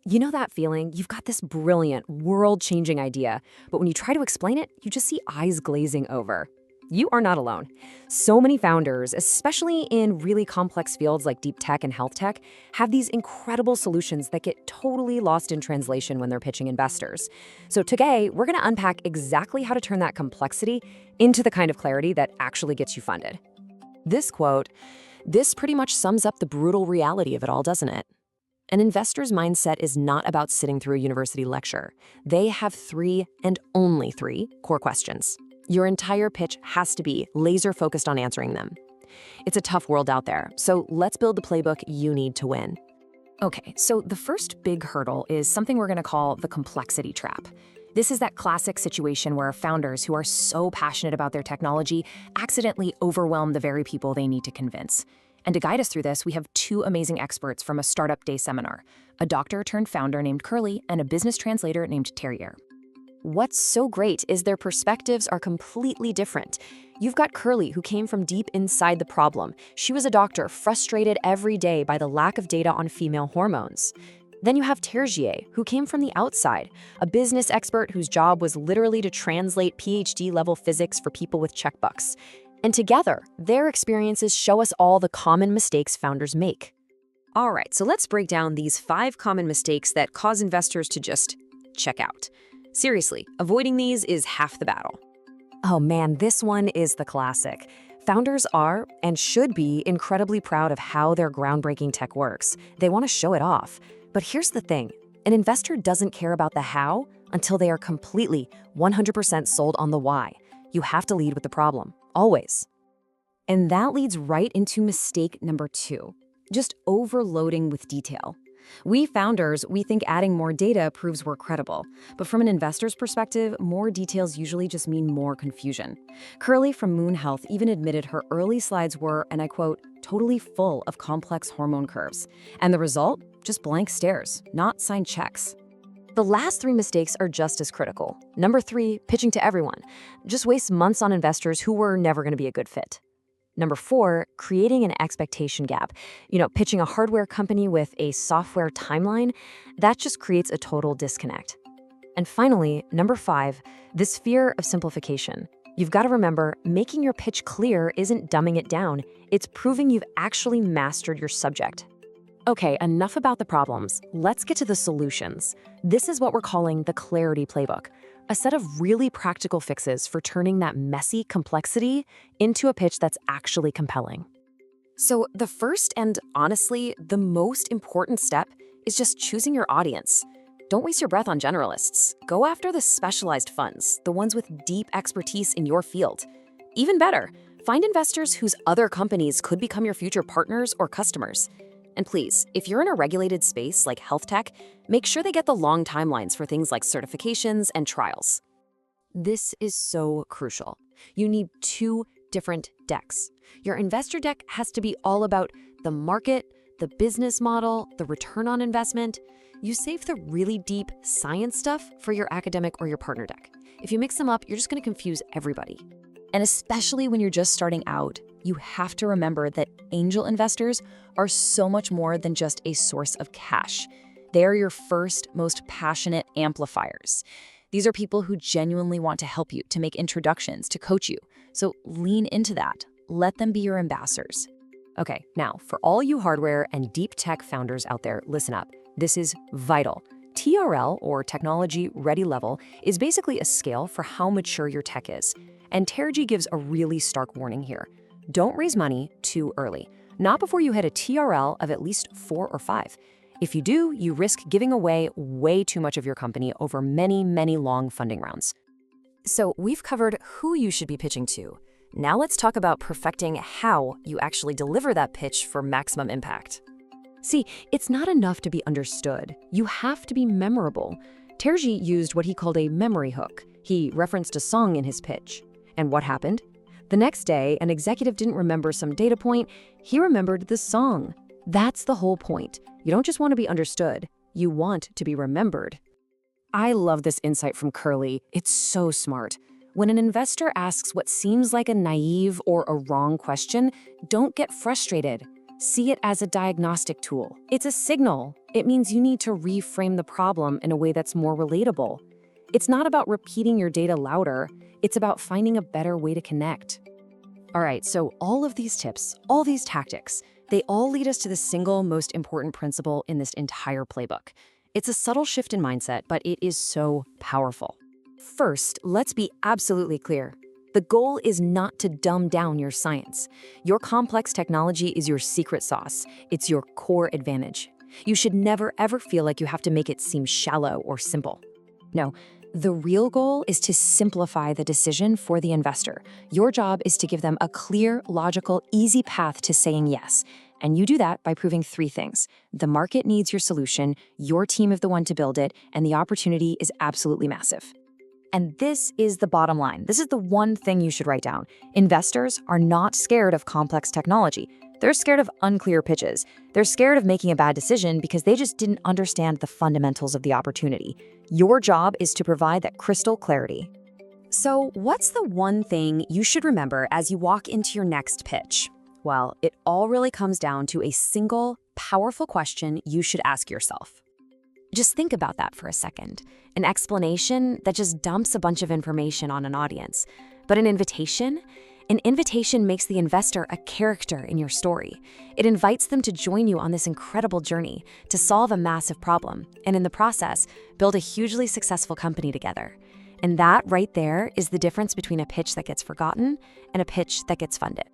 You know that feeling? You've got this brilliant, world-changing idea, but when you try to explain it, you just see eyes glazing over. You are not alone. So many founders, especially in really complex fields like deep tech and health tech, have these incredible solutions that get totally lost in translation when they're pitching investors. So today, we're going to unpack exactly how to turn that complexity into the kind of clarity that actually gets you funded. This quote, "This pretty much sums up the brutal reality of it all, doesn't it?" An investor's mindset is not about sitting through a university lecture. They have three, and only three, core questions. Your entire pitch has to be laser-focused on answering them. It's a tough world out there, so let's build the playbook you need to win. Okay, so the first big hurdle is something we're going to call the complexity trap. This is that classic situation where founders who are so passionate about their technology accidentally overwhelm the very people they need to convince. And to guide us through this, we have two amazing experts from a Startup Day seminar, a doctor turned founder named Curly and a business translator named Terrier. What's so great is their perspectives are completely different. You've got Curly, who came from deep inside the problem. She was a doctor frustrated every day by the lack of data on female hormones. Then you have Terrier, who came from the outside, a business expert whose job was literally to translate PhD-level physics for people with checkbooks. And together, their experiences show us all the common mistakes founders make. All right, so let's break down these 5 common mistakes that cause investors to just check out. Seriously, avoiding these is half the battle. Oh man, this one is the classic. Founders are, and should be, incredibly proud of how their groundbreaking tech works. They want to show it off. But here's the thing. An investor doesn't care about the how until they are completely, 100% sold on the why. You have to lead with the problem. Always. And that leads right into mistake number 2, just overloading with detail. We founders, we think adding more data proves we're credible. But from an investor's perspective, more details usually just mean more confusion. Curly from Moon Health even admitted her early slides were, and I quote, totally full of complex hormone curves. And the result? Just blank stares, not signed checks. The last 3 mistakes are just as critical. Number 3, pitching to everyone. Just waste months on investors who were never going to be a good fit. Number 4, creating an expectation gap. Pitching a hardware company with a software timeline, that just creates a total disconnect. And finally, number 5, this fear of simplification. You've got to remember, making your pitch clear isn't dumbing it down. It's proving you've actually mastered your subject. Okay, enough about the problems. Let's get to the solutions. This is what we're calling the clarity playbook, a set of really practical fixes for turning that messy complexity into a pitch that's actually compelling. So the first and honestly, the most important step is just choosing your audience. Don't waste your breath on generalists. Go after the specialized funds, the ones with deep expertise in your field. Even better, find investors whose other companies could become your future partners or customers. And please, if you're in a regulated space like health tech, make sure they get the long timelines for things like certifications and trials. This is so crucial. You need 2 different decks. Your investor deck has to be all about the market, the business model, the return on investment. You save the really deep science stuff for your academic or your partner deck. If you mix them up, you're just going to confuse everybody. And especially when you're just starting out, you have to remember that angel investors are so much more than just a source of cash. They are your first, most passionate amplifiers. These are people who genuinely want to help you, to make introductions, to coach you. So lean into that. Let them be your ambassadors. Okay, now, for all you hardware and deep tech founders out there, listen up. This is vital. TRL, or Technology Ready Level, is basically a scale for how mature your tech is. And Terrier gives a really stark warning here. Don't raise money too early, not before you hit a TRL of at least 4 or 5. If you do, you risk giving away way too much of your company over many, many long funding rounds. So we've covered who you should be pitching to. Now let's talk about perfecting how you actually deliver that pitch for maximum impact. See, it's not enough to be understood. You have to be memorable. Terrier used what he called a memory hook. He referenced a song in his pitch. And what happened? The next day, an executive didn't remember some data point, he remembered the song. That's the whole point. You don't just want to be understood, you want to be remembered. I love this insight from Curly. It's so smart. When an investor asks what seems like a naive or a wrong question, don't get frustrated. See it as a diagnostic tool. It's a signal. It means you need to reframe the problem in a way that's more relatable. It's not about repeating your data louder. It's about finding a better way to connect. All right, so all of these tips, all these tactics, they all lead us to the single most important principle in this entire playbook. It's a subtle shift in mindset, but it is so powerful. First, let's be absolutely clear. The goal is not to dumb down your science. Your complex technology is your secret sauce. It's your core advantage. You should never, ever feel like you have to make it seem shallow or simple. No, the real goal is to simplify the decision for the investor. Your job is to give them a clear, logical, easy path to saying yes. And you do that by proving three things. The market needs your solution, your team is the one to build it, and the opportunity is absolutely massive. And this is the bottom line. This is the one thing you should write down. Investors are not scared of complex technology. They're scared of unclear pitches. They're scared of making a bad decision because they just didn't understand the fundamentals of the opportunity. Your job is to provide that crystal clarity. So, what's the one thing you should remember as you walk into your next pitch? Well, it all really comes down to a single, powerful question you should ask yourself. Just think about that for a second. An explanation that just dumps a bunch of information on an audience. But an invitation makes the investor a character in your story. It invites them to join you on this incredible journey to solve a massive problem, and in the process, build a hugely successful company together. And that right there is the difference between a pitch that gets forgotten and a pitch that gets funded.